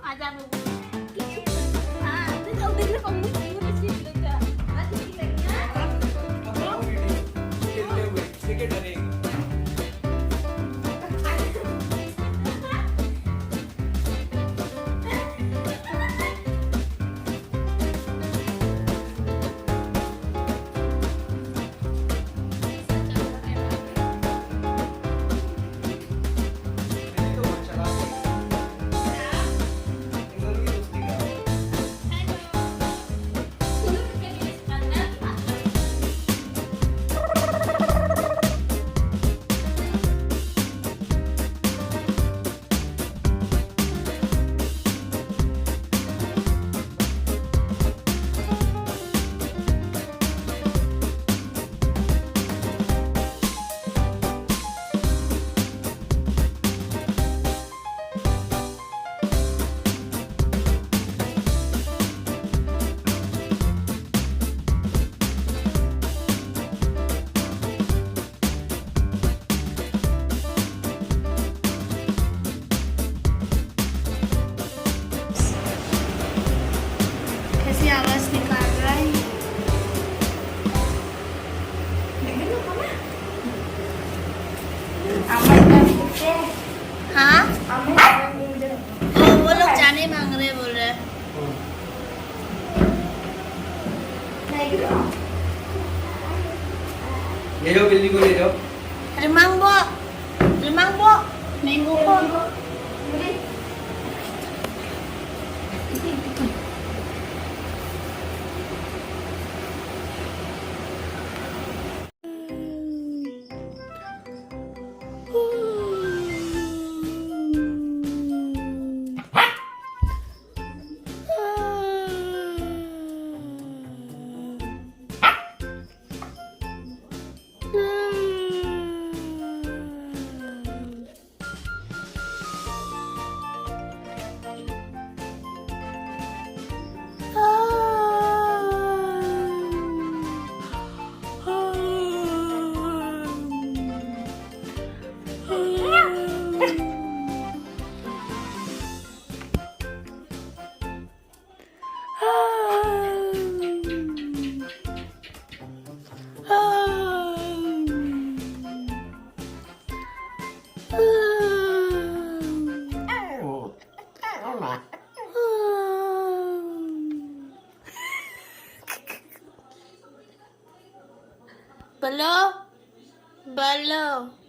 Ada mo. Itu tahu dia kamu itu sih juga. Ada kita ya. कैसी आवाज निकाल रहा है हाँ वो लोग जाने मांग रहे बोल रहे ले जाओ बिल्ली को ले जाओ remang bo minggu ko Belum.